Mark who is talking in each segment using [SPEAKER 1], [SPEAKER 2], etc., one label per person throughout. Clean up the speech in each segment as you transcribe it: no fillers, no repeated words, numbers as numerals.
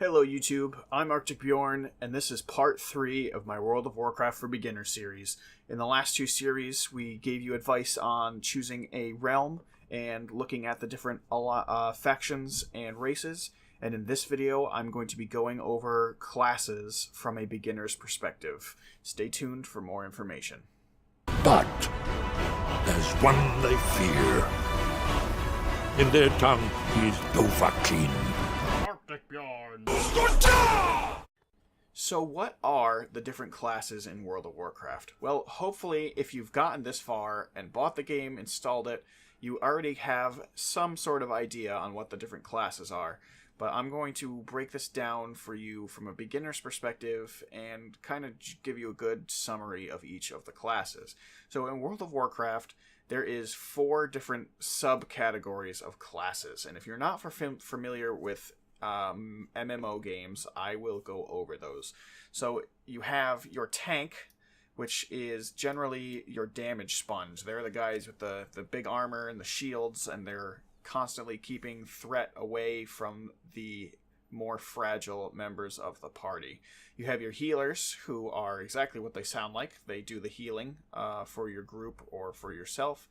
[SPEAKER 1] Hello YouTube, I'm Arctic Bjorn, and this is part 3 of my World of Warcraft for Beginners series. In the last 2 series, we gave you advice on choosing a realm and looking at the different factions and races, and in this video I'm going to be going over classes from a beginner's perspective. Stay tuned for more information.
[SPEAKER 2] But there's one they fear. In their tongue, he's Dovahkiin.
[SPEAKER 1] Arctic Bjorn. So what are the different classes in World of Warcraft? Well, hopefully if you've gotten this far and bought the game, installed it, you already have some sort of idea on what the different classes are. But I'm going to break this down for you from a beginner's perspective and kind of give you a good summary of each of the classes. So in World of Warcraft, there is 4 different subcategories of classes. And if you're not familiar with MMO games, I will go over those. So you have your tank, which is generally your damage sponge. They're the guys with the big armor and the shields, and they're constantly keeping threat away from the more fragile members of the party. You have your healers, who are exactly what they sound like. They do the healing for your group or for yourself.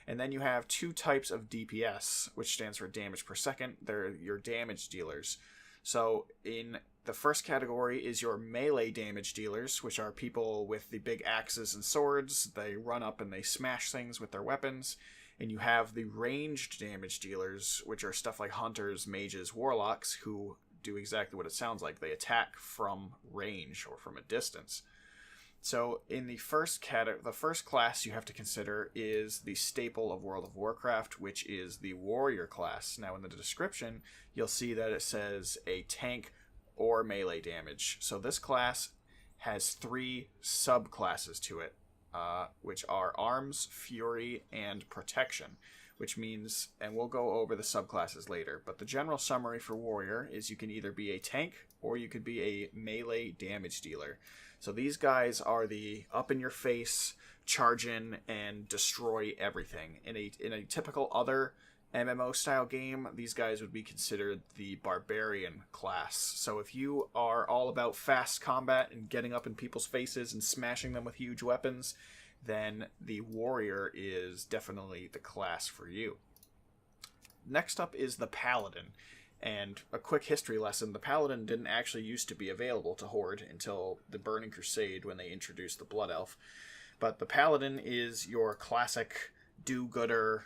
[SPEAKER 1] And then you have 2 types of DPS, which stands for damage per second. They're your damage dealers. So in the first category is your melee damage dealers, which are people with the big axes and swords. They run up and they smash things with their weapons. And you have the ranged damage dealers, which are stuff like hunters, mages, warlocks, who do exactly what it sounds like. They attack from range or from a distance. So in the first class you have to consider is the staple of World of Warcraft, which is the warrior class. Now in the description, you'll see that it says a tank or melee damage. So this class has 3 subclasses to it, which are arms, fury, and protection. Which means, and we'll go over the subclasses later, but the general summary for warrior is you can either be a tank or you could be a melee damage dealer. So these guys are the up-in-your-face, charge in, and destroy everything. In a typical other MMO-style game, these guys would be considered the barbarian class. So if you are all about fast combat and getting up in people's faces and smashing them with huge weapons, then the warrior is definitely the class for you. Next up is the Paladin. And a quick history lesson, the Paladin didn't actually used to be available to Horde until the Burning Crusade when they introduced the Blood Elf. But the Paladin is your classic do-gooder,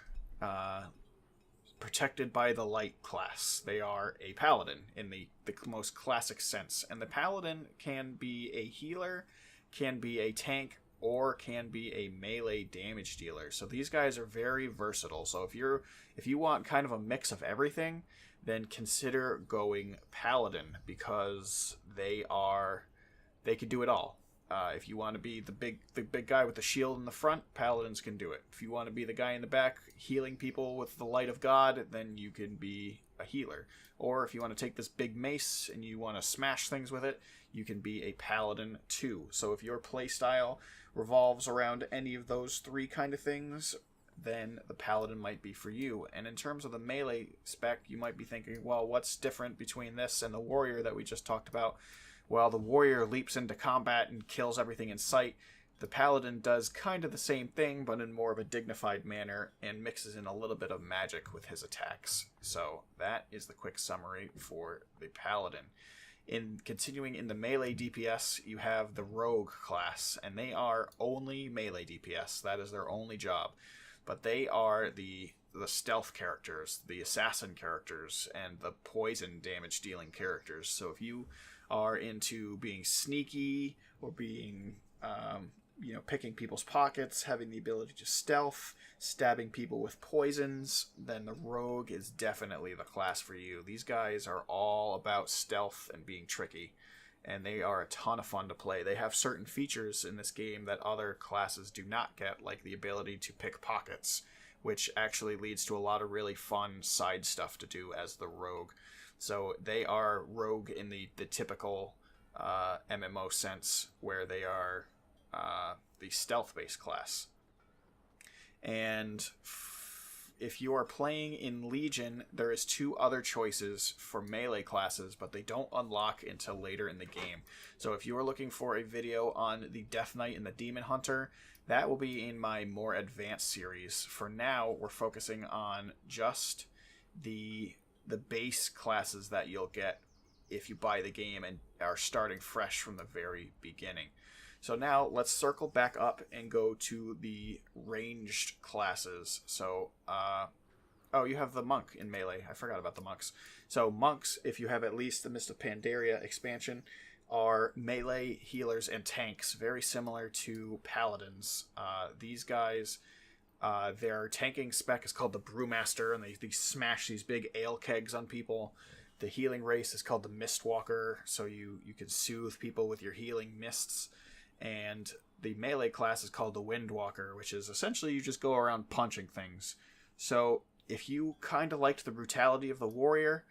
[SPEAKER 1] protected by the light class. They are a Paladin in the most classic sense. And the Paladin can be a healer, can be a tank, or can be a melee damage dealer. So these guys are very versatile. So if you want kind of a mix of everything, then consider going Paladin, because they can do it all. If you want to be the big guy with the shield in the front, Paladins can do it. If you want to be the guy in the back healing people with the light of God, then you can be a healer. Or if you want to take this big mace and you want to smash things with it, you can be a Paladin too. So if your playstyle revolves around any of those 3 kind of things, then the Paladin might be for you. And in terms of the melee spec, you might be thinking, well, what's different between this and the warrior that we just talked about? Well, the warrior leaps into combat and kills everything in sight. The Paladin does kind of the same thing, but in more of a dignified manner, and mixes in a little bit of magic with his attacks. So that is the quick summary for the Paladin. In continuing in the melee DPS, you have the rogue class, and they are only melee DPS. That is their only job. But they are the stealth characters, the assassin characters, and the poison damage dealing characters. So if you are into being sneaky or being picking people's pockets, having the ability to stealth, stabbing people with poisons, then the rogue is definitely the class for you. These guys are all about stealth and being tricky, and they are a ton of fun to play. They have certain features in this game that other classes do not get, like the ability to pick pockets, which actually leads to a lot of really fun side stuff to do as the rogue. So they are rogue in the typical MMO sense, where they are the stealth-based class. And if you are playing in Legion, there is 2 other choices for melee classes, but they don't unlock until later in the game. So if you are looking for a video on the Death Knight and the Demon Hunter, that will be in my more advanced series. For now, we're focusing on just the base classes that you'll get if you buy the game and are starting fresh from the very beginning. So now let's circle back up and go to the ranged classes. So, oh, you have the monk in melee. I forgot about the monks. So monks, if you have at least the Mist of Pandaria expansion, are melee healers and tanks, very similar to paladins. These guys, their tanking spec is called the Brewmaster, and they smash these big ale kegs on people. The healing race is called the Mistwalker, so you can soothe people with your healing mists. And the melee class is called the Windwalker, which is essentially you just go around punching things. So if you kind of liked the brutality of the warrior,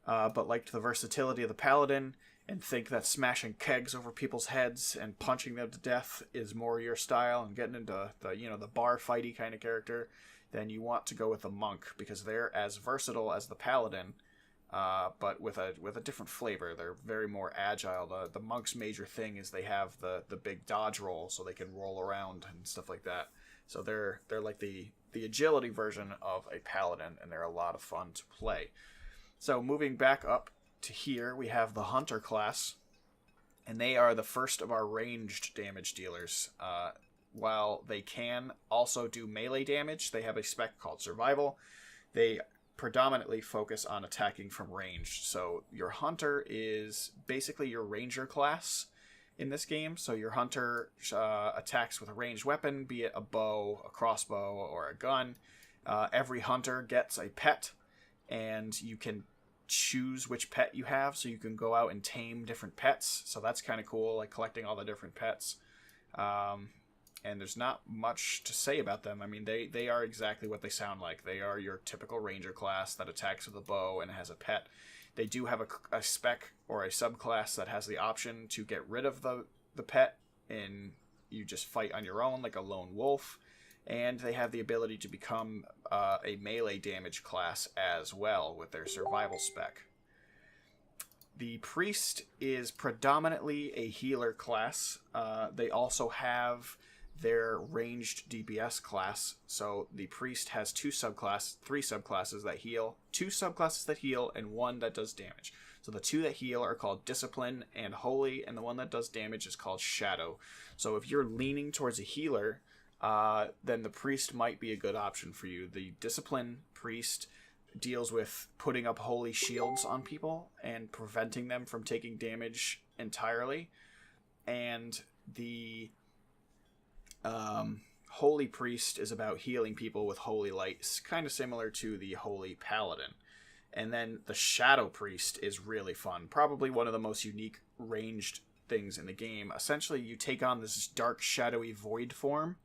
[SPEAKER 1] but liked the versatility of the paladin, and think that smashing kegs over people's heads and punching them to death is more your style and getting into the bar fighty kind of character, then you want to go with the monk, because they're as versatile as the paladin, but with a different flavor. They're very more agile. The monk's major thing is they have the big dodge roll, so they can roll around and stuff like that. So they're like the agility version of a paladin, and they're a lot of fun to play. So moving back up to here, we have the hunter class, and they are the first of our ranged damage dealers. While they can also do melee damage, they have a spec called survival. They predominantly focus on attacking from range. So your hunter is basically your ranger class in this game. So your hunter attacks with a ranged weapon, be it a bow, a crossbow, or a gun. Every hunter gets a pet, and you can choose which pet you have, so you can go out and tame different pets. So that's kind of cool, like collecting all the different pets. And there's not much to say about them. I mean, they are exactly what they sound like. They are your typical ranger class that attacks with a bow and has a pet. They do have a spec or a subclass that has the option to get rid of the pet, and you just fight on your own like a lone wolf. And they have the ability to become a melee damage class as well with their survival spec. The priest is predominantly a healer class. They also have their ranged DPS class. So the priest has three subclasses that heal, 2 subclasses that heal, and 1 that does damage. So the 2 that heal are called Discipline and Holy, and the 1 that does damage is called Shadow. So if you're leaning towards a healer, then the priest might be a good option for you. The Discipline priest deals with putting up holy shields on people and preventing them from taking damage entirely. And the holy priest is about healing people with holy light, kind of similar to the holy paladin. And then the shadow priest is really fun, probably one of the most unique ranged things in the game. Essentially, you take on this dark, shadowy void form,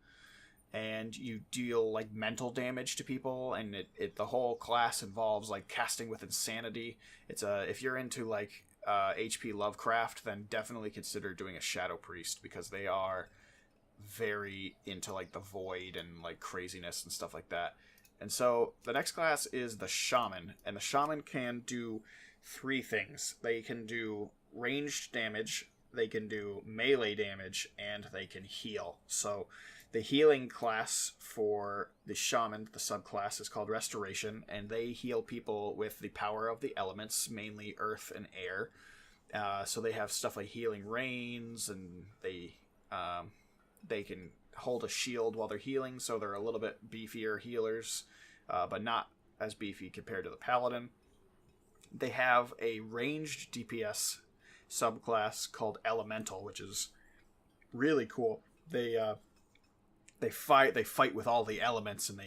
[SPEAKER 1] and you deal like mental damage to people, and the whole class involves like casting with insanity. If you're into like HP Lovecraft, then definitely consider doing a shadow priest, because they are very into like the void and like craziness and stuff like that. And so the next class is the shaman, and the shaman can do 3 things. They can do ranged damage, they can do melee damage, and they can heal. So the healing class for the shaman, the subclass, is called Restoration, and they heal people with the power of the elements, mainly earth and air. So they have stuff like healing rains, and they can hold a shield while they're healing, so they're a little bit beefier healers, but not as beefy compared to the paladin. They have a ranged DPS subclass called Elemental, which is really cool. They fight with all the elements, and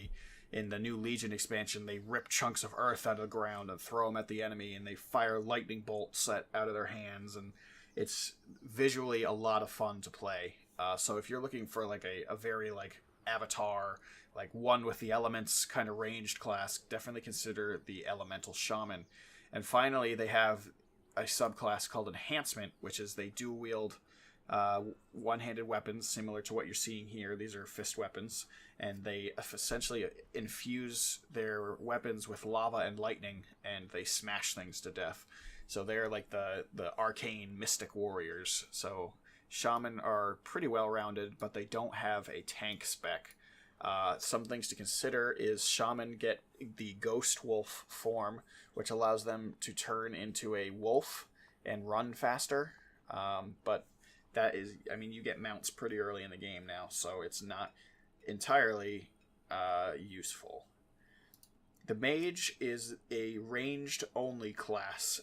[SPEAKER 1] in the new Legion expansion, they rip chunks of earth out of the ground and throw them at the enemy, and they fire lightning bolts out of their hands, and it's visually a lot of fun to play. So if you're looking for like a very like Avatar, like one with the elements kind of ranged class, definitely consider the Elemental Shaman. And finally, they have a subclass called Enhancement, which is they dual wield one-handed weapons, similar to what you're seeing here. These are fist weapons, and they essentially infuse their weapons with lava and lightning, and they smash things to death. So they're like the arcane mystic warriors. So Shaman are pretty well-rounded, but they don't have a tank spec. Some things to consider is Shaman get the Ghost Wolf form, which allows them to turn into a wolf and run faster. But that is, I mean, you get mounts pretty early in the game now, so it's not entirely useful. The Mage is a ranged-only class.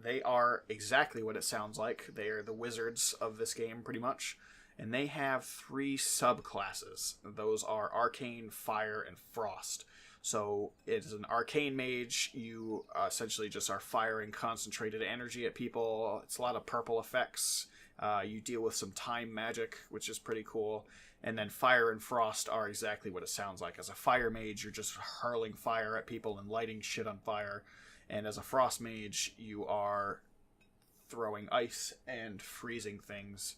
[SPEAKER 1] They are exactly what it sounds like. They are the wizards of this game, pretty much. And they have 3 subclasses. Those are Arcane, Fire, and Frost. So it is an Arcane Mage. You essentially just are firing concentrated energy at people. It's a lot of purple effects. You deal with some time magic, which is pretty cool. And then Fire and Frost are exactly what it sounds like. As a Fire Mage, you're just hurling fire at people and lighting shit on fire. And as a Frost Mage, you are throwing ice and freezing things.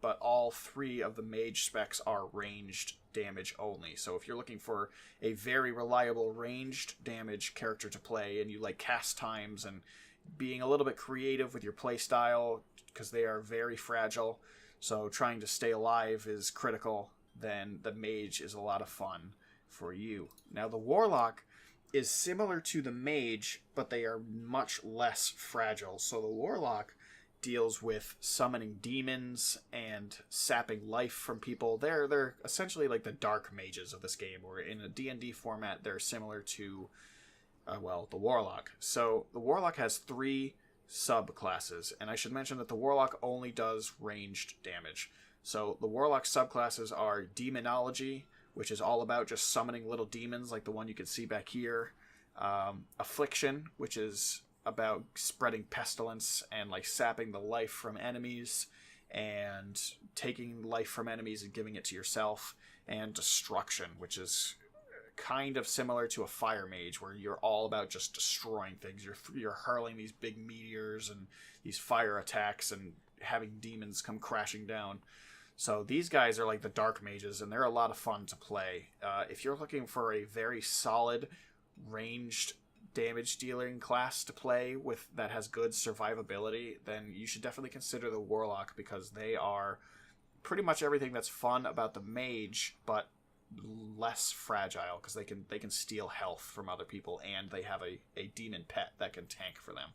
[SPEAKER 1] But all 3 of the Mage specs are ranged damage only. So if you're looking for a very reliable ranged damage character to play, and you like cast times and being a little bit creative with your playstyle, because they are very fragile, so trying to stay alive is critical, then the Mage is a lot of fun for you. Now the Warlock is similar to the Mage, but they are much less fragile. So the Warlock deals with summoning demons and sapping life from people. They're essentially like the dark mages of this game, where in a D&D format they're similar to the Warlock. So the Warlock has 3 subclasses, and I should mention that the Warlock only does ranged damage. So the Warlock subclasses are Demonology, which is all about just summoning little demons like the one you can see back here. Affliction, which is about spreading pestilence and like sapping the life from enemies and taking life from enemies and giving it to yourself. And Destruction, which is kind of similar to a Fire Mage, where you're all about just destroying things. You're hurling these big meteors and these fire attacks and having demons come crashing down. So these guys are like the dark mages, and they're a lot of fun to play. If you're looking for a very solid ranged damage dealing class to play with that has good survivability, then you should definitely consider the Warlock, because they are pretty much everything that's fun about the Mage, but less fragile, because they can steal health from other people, and they have a demon pet that can tank for them.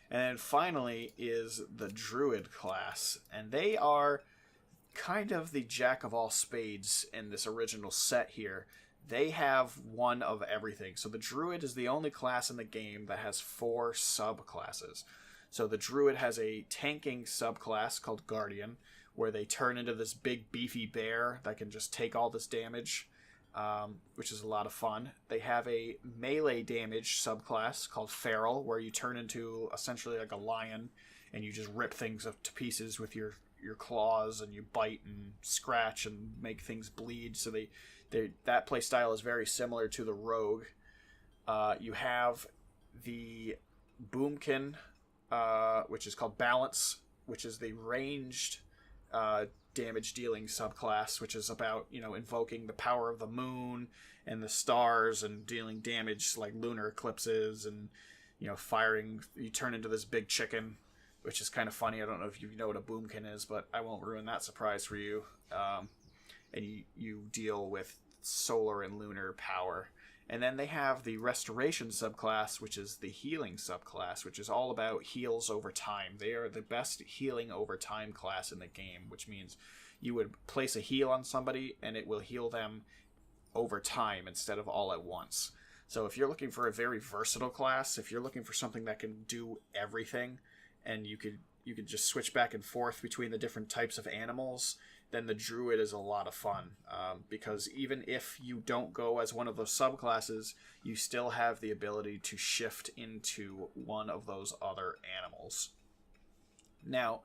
[SPEAKER 1] And then finally is the Druid class, and they are kind of the jack of all spades in this original set here. They have one of everything. So the Druid is the only class in the game that has 4 subclasses. So the Druid has a tanking subclass called Guardian, where they turn into this big beefy bear that can just take all this damage, which is a lot of fun. They have a melee damage subclass called Feral, where you turn into essentially like a lion, and you just rip things up to pieces with your claws, and you bite and scratch and make things bleed. So that play style is very similar to the Rogue. You have the Boomkin, which is called Balance, which is the ranged damage dealing subclass, which is about, invoking the power of the moon and the stars and dealing damage like lunar eclipses and, firing. You turn into this big chicken, which is kind of funny. I don't know if you know what a boomkin is, but I won't ruin that surprise for you. And you deal with solar and lunar power. And then they have the Restoration subclass, which is the Healing subclass, which is all about heals over time. They are the best healing over time class in the game, which means you would place a heal on somebody and it will heal them over time instead of all at once. So if you're looking for a very versatile class, if you're looking for something that can do everything, and you could just switch back and forth between the different types of animals, then the Druid is a lot of fun, because even if you don't go as one of those subclasses, you still have the ability to shift into one of those other animals. Now,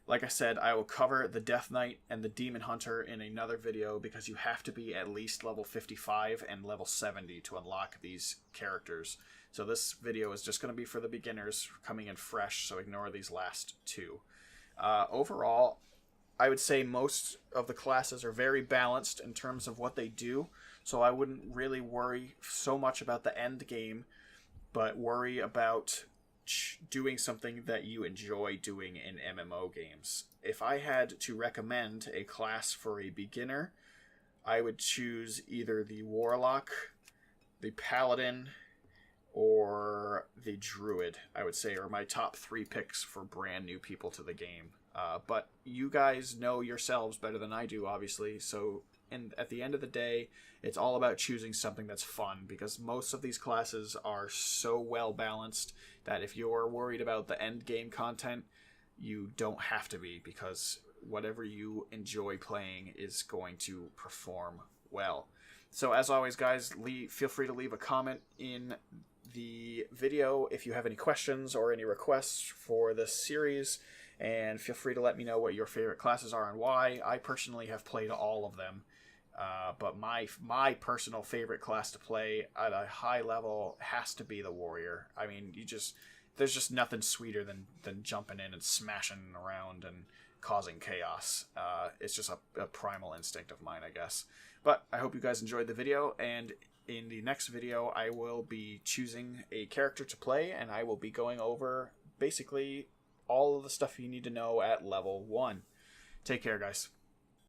[SPEAKER 1] like I said, I will cover the Death Knight and the Demon Hunter in another video, because you have to be at least level 55 and level 70 to unlock these characters. So this video is just going to be for the beginners coming in fresh, so ignore these last two. Overall, I would say most of the classes are very balanced in terms of what they do, so I wouldn't really worry so much about the end game, but worry about doing something that you enjoy doing in MMO games. If I had to recommend a class for a beginner, I would choose either the Warlock, the Paladin, or the Druid, I would say, are my top 3 picks for brand new people to the game. But you guys know yourselves better than I do, obviously, so at the end of the day, it's all about choosing something that's fun, because most of these classes are so well balanced that if you're worried about the end game content, you don't have to be, because whatever you enjoy playing is going to perform well. So as always, guys, feel free to leave a comment in the video if you have any questions or any requests for this series, and feel free to let me know what your favorite classes are and why. I personally have played all of them, but my personal favorite class to play at a high level has to be the warrior. I mean, there's just nothing sweeter than jumping in and smashing around and causing chaos. It's just a primal instinct of mine, I guess. But I hope you guys enjoyed the video, and in the next video I will be choosing a character to play, and I will be going over basically all of the stuff you need to know at level 1. Take care, guys.